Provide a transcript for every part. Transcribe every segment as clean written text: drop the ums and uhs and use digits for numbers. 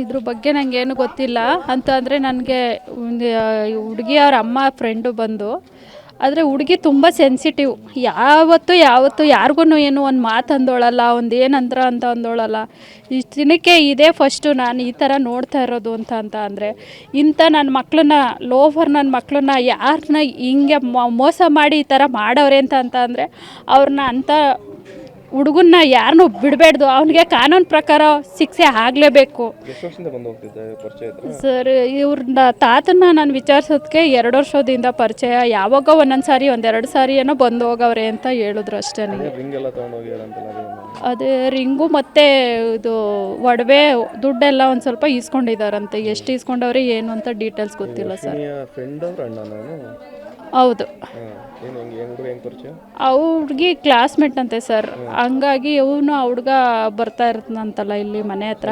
ಇದ್ರ ಬಗ್ಗೆ ನನಗೇನು ಗೊತ್ತಿಲ್ಲ ಅಂತ ಅಂದರೆ ನನಗೆ ಹುಡುಗಿಯವ್ರ ಅಮ್ಮ ಫ್ರೆಂಡು ಬಂದು ಆದರೆ ಹುಡುಗಿ ತುಂಬ ಸೆನ್ಸಿಟಿವ್. ಯಾವತ್ತು ಯಾರಿಗೂ ಏನು ಒಂದು ಮಾತು ಅಂದೋಳಲ್ಲ, ಒಂದು ಏನಂದ್ರ ಅಂತ ಅಂದೋಳಲ್ಲ. ಇಷ್ಟು ದಿನಕ್ಕೆ ಇದೇ ಫಸ್ಟು ನಾನು ಈ ಥರ ನೋಡ್ತಾ ಇರೋದು ಅಂತ ಅಂದರೆ ಇಂಥ ನನ್ನ ಮಕ್ಕಳನ್ನ ನನ್ನ ಮಕ್ಕಳನ್ನ ಯಾರನ್ನ ಹಿಂಗೆ ಮೋಸ ಮಾಡಿ ಈ ಥರ ಮಾಡವ್ರೆ ಅಂತ ಅಂದರೆ ಅವ್ರನ್ನ ಅಂಥ ಹುಡುಗನ್ನ ಯಾರನ್ನೂ ಬಿಡಬೇಡ್ದು. ಅವನಿಗೆ ಕಾನೂನು ಪ್ರಕಾರ ಶಿಕ್ಷೆ ಆಗಲೇಬೇಕು. ಸರ್ ಇವ್ರನ್ನ ತಾತನ್ನ ನಾನು ವಿಚಾರಿಸೋದಕ್ಕೆ 2 ವರ್ಷದಿಂದ ಪರಿಚಯ. ಯಾವಾಗ ಒಂದೆರಡು ಸಾರಿ ಏನೋ ಬಂದು ಹೋಗವ್ರೆ ಅಂತ ಹೇಳಿದ್ರು ಅಷ್ಟೇ. ಅದೇ ರಿಂಗು ಮತ್ತು ಇದು ಒಡವೆ ದುಡ್ಡೆಲ್ಲ ಒಂದು ಸ್ವಲ್ಪ ಈಸ್ಕೊಂಡಿದ್ದಾರಂತೆ. ಎಷ್ಟು ಈಸ್ಕೊಂಡವ್ರೆ ಏನು ಅಂತ ಡೀಟೇಲ್ಸ್ ಗೊತ್ತಿಲ್ಲ ಸರ್. ಹೌದು, ಆ ಹುಡುಗಿ ಕ್ಲಾಸ್ಮೇಟ್ ಅಂತೆ ಸರ್. ಹಂಗಾಗಿ ಇವನು ಆ ಹುಡುಗ ಬರ್ತಾ ಇರ್ತಂತಲ್ಲ ಇಲ್ಲಿ ಮನೆ ಹತ್ರ.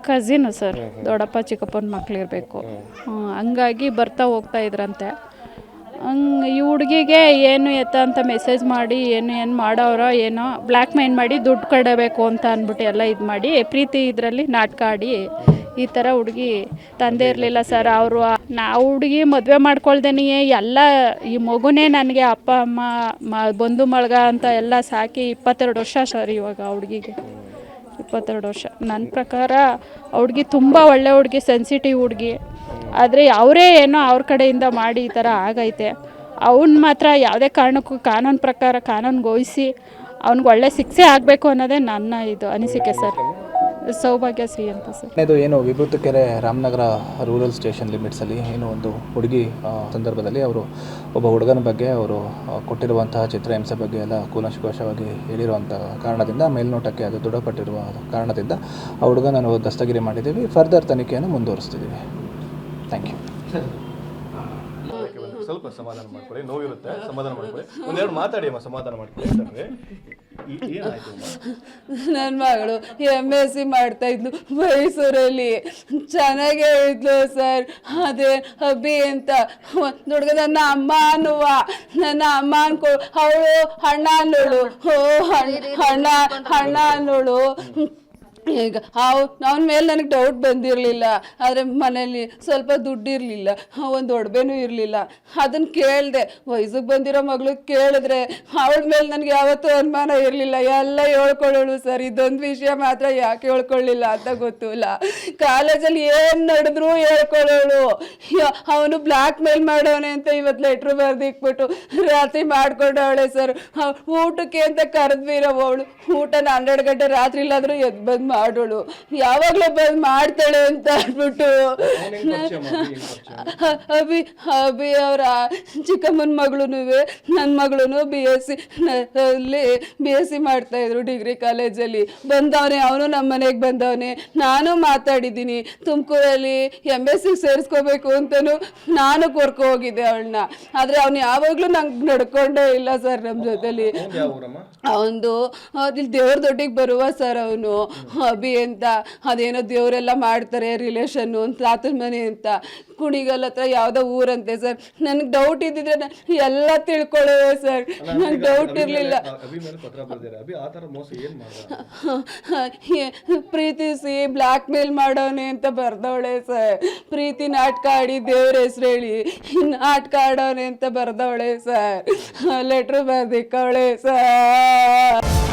ಕಸಿನು ಸರ್, ದೊಡ್ಡಪ್ಪ ಚಿಕ್ಕಪ್ಪನ ಮಕ್ಳಿರಬೇಕು. ಹಂಗಾಗಿ ಬರ್ತಾ ಹೋಗ್ತಾ ಇದ್ರಂತೆ. ಈ ಹುಡುಗಿಗೆ ಏನು ಎತ್ತ ಅಂತ ಮೆಸೇಜ್ ಮಾಡಿ ಏನು ಮಾಡೋರೋ ಏನೋ ಬ್ಲ್ಯಾಕ್ ಮೇಲ್ ಮಾಡಿ ದುಡ್ಡು ಕೊಡಬೇಕು ಅಂತ ಅಂದ್ಬಿಟ್ಟು ಎಲ್ಲ ಇದು ಮಾಡಿ ಪ್ರೀತಿ ಇದರಲ್ಲಿ ನಾಟಕ ಆಡಿ ಈ ಥರ ಹುಡುಗಿ ತಂದೆ ಇರಲಿಲ್ಲ ಸರ್. ಅವರು ನಾವು ಹುಡುಗಿ ಮದುವೆ ಮಾಡ್ಕೊಳ್ದೇನೆ ಎಲ್ಲ ಈ ಮಗುನೇ ನನಗೆ ಅಪ್ಪ ಅಮ್ಮ ಬಂಧು ಮಳ್ಗ ಅಂತ ಎಲ್ಲ ಸಾಕಿ 22 ವರ್ಷ ಸರ್. ಇವಾಗ ಹುಡುಗಿಗೆ 22 ವರ್ಷ. ನನ್ನ ಪ್ರಕಾರ ಹುಡುಗಿ ತುಂಬ ಒಳ್ಳೆ ಹುಡುಗಿ, ಸೆನ್ಸಿಟಿವ್ ಹುಡುಗಿ. ಆದರೆ ಅವರೇ ಏನೋ ಅವ್ರ ಕಡೆಯಿಂದ ಮಾಡಿ ಈ ಥರ ಆಗೈತೆ. ಅವನ್ನ ಮಾತ್ರ ಯಾವುದೇ ಕಾರಣಕ್ಕೂ ಕಾನೂನು ಪ್ರಕಾರ ಕಾನೂನುಗೊಳಿಸಿ ಅವ್ನಿಗೆ ಒಳ್ಳೆ ಶಿಕ್ಷೆ ಆಗಬೇಕು ಅನ್ನೋದೇ ನನ್ನ ಇದು ಅನಿಸಿಕೆ ಸರ್. ಸೌಭಾಗ್ಯ ಸಿ ಅಂತ ಸರ್. ಇದು ಏನು ವಿಭೂತಿಕೆರೆ ರಾಮನಗರ ರೂರಲ್ ಸ್ಟೇಷನ್ ಲಿಮಿಟ್ಸಲ್ಲಿ ಏನು ಒಂದು ಹುಡುಗಿ ಸಂದರ್ಭದಲ್ಲಿ ಅವರು ಒಬ್ಬ ಹುಡುಗನ ಬಗ್ಗೆ ಅವರು ಕೊಟ್ಟಿರುವಂತಹ ಚಿತ್ರಹಿಂಸೆ ಬಗ್ಗೆ ಎಲ್ಲ ಕೂಲಂಕಷವಾಗಿ ಹೇಳಿರುವಂಥ ಕಾರಣದಿಂದ ಮೇಲ್ನೋಟಕ್ಕೆ ಅದು ದೃಢಪಟ್ಟಿರುವ ಕಾರಣದಿಂದ ಆ ಹುಡುಗನ ನಾವು ದಸ್ತಗಿರಿ ಮಾಡಿದ್ದೀವಿ. ಫರ್ದರ್ ತನಿಖೆಯನ್ನು ಮುಂದುವರಿಸ್ತಿದ್ದೀವಿ. Thank you. ಸ್ವಲ್ಪ ಸಮಾಧಾನ ಮಾಡ್ಕೊಳ್ಳಿ, ನೋವಿರುತ್ತೆ, ಸಮಾಧಾನ ಮಾಡ್ಕೊಳ್ಳಿ. ಒಂದೆರಡು ಮಾತಾಡಿ ಅಮ್ಮ, ಸಮಾಧಾನ ಮಾಡ್ಕೊಳ್ಳಿ. ನನ್ನ ಮಗಳು MSc ಮಾಡ್ತಾ ಇದ್ಲು ಮೈಸೂರಲ್ಲಿ. ಚೆನ್ನಾಗೇ ಇದ್ಲು ಸರ್. ಅದೇ ಅಬ್ಬಿ ಅಂತ ಹುಡುಗ ನನ್ನ ಅಮ್ಮ ಅನ್ಕೊ ಅವಳು ಅಣ್ಣ ಅನ್ನೋಳು. ಅಣ್ಣ ಅನ್ನೋಳು. ಈಗ ಅವನ ಮೇಲೆ ನನಗೆ ಡೌಟ್ ಬಂದಿರಲಿಲ್ಲ. ಆದರೆ ಮನೇಲಿ ಸ್ವಲ್ಪ ದುಡ್ಡಿರಲಿಲ್ಲ, ಒಂದು ಒಡವೆನೂ ಇರಲಿಲ್ಲ. ಅದನ್ನು ಕೇಳಿದೆ. ವಯಸ್ಸಿಗೆ ಬಂದಿರೋ ಮಗಳು ಕೇಳಿದ್ರೆ ಅವಳ ಮೇಲೆ ನನಗೆ ಯಾವತ್ತೂ ಅನುಮಾನ ಇರಲಿಲ್ಲ. ಎಲ್ಲ ಹೇಳ್ಕೊಳ್ಳೋಳು ಸರ್. ಇದೊಂದು ವಿಷಯ ಮಾತ್ರ ಯಾಕೆ ಹೇಳ್ಕೊಳ್ಳಿಲ್ಲ ಅಂತ ಗೊತ್ತಿಲ್ಲ. ಕಾಲೇಜಲ್ಲಿ ಏನು ನಡೆದ್ರು ಹೇಳ್ಕೊಳ್ಳೋಳು. ಅವನು ಬ್ಲ್ಯಾಕ್ ಮೇಲ್ ಮಾಡೋನೆ ಅಂತ ಇವತ್ತು ಲೆಟ್ರ್ ಬರೆದಿಕ್ಬಿಟ್ಟು ರಾತ್ರಿ ಮಾಡ್ಕೊಂಡವಳೆ ಸರ್. ಊಟಕ್ಕೆ ಅಂತ ಕರೆದ್ವಿರವ ಅವಳು. ಊಟನ 12 ಗಂಟೆ ರಾತ್ರಿ ಇಲ್ಲಾದರೂ ಎದ್ದು ಬಂದು ಮಾಡೋಳು. ಯಾವಾಗಲೂ ಬಂದು ಮಾಡ್ತಾಳೆ ಅಂತ ಅಂದ್ಬಿಟ್ಟು ಅಭಿ ಅವರ ಚಿಕ್ಕಮ್ಮನ ಮಗಳು ನನ್ನ ಮಗಳು BSc ಮಾಡ್ತಾಯಿದ್ರು ಡಿಗ್ರಿ ಕಾಲೇಜಲ್ಲಿ. ಬಂದವನೇ ಅವನು ನಮ್ಮ ಮನೆಗೆ ಬಂದವನೇ. ನಾನು ಮಾತಾಡಿದ್ದೀನಿ. ತುಮಕೂರಲ್ಲಿ MSc ಸೇರಿಸ್ಕೋಬೇಕು ಅಂತಲೂ ನಾನು ಕರ್ಕೊ ಹೋಗಿದ್ದೆ ಅವಳನ್ನ. ಆದರೆ ಅವನು ಯಾವಾಗಲೂ ನಂಗೆ ನಡ್ಕೊಂಡೇ ಇಲ್ಲ ಸರ್ ನಮ್ಮ ಜೊತೆಲಿ. ಅವನು ಇಲ್ಲಿ ದೇವ್ರ ದೊಡ್ಡಿಗೆ ಬರುವ ಸರ್. ಅವನು ಅಭಿ ಅಂತ ಅದೇನೋ ದೇವರೆಲ್ಲ ಮಾಡ್ತಾರೆ ರಿಲೇಷನ್ನು ಅಂತ, ತಾತನ ಮನೆ ಅಂತ, ಕುಣಿಗಲ್ ಹತ್ರ ಯಾವುದೋ ಊರಂತೆ ಸರ್. ನನಗೆ ಡೌಟ್ ಇದ್ದಿದ್ರೆ ಎಲ್ಲ ತಿಳ್ಕೊಳ್ಳೋವೆ ಸರ್. ನಂಗೆ ಡೌಟ್ ಇರಲಿಲ್ಲ. ಪ್ರೀತಿಸಿ ಬ್ಲ್ಯಾಕ್ ಮೇಲ್ ಮಾಡೋನೆ ಅಂತ ಬರ್ದವಳೆ ಸರ್. ಪ್ರೀತಿ ನಾಟಕ ಆಡಿ ದೇವ್ರ ಹೆಸ್ರು ಹೇಳಿ ನಾಟಕ ಆಡೋನೆ ಅಂತ ಬರ್ದವಳೆ ಸರ್. ಲೆಟ್ರ್ ಬರ್ದಿಕ್ಕವಳೆ ಸರ್.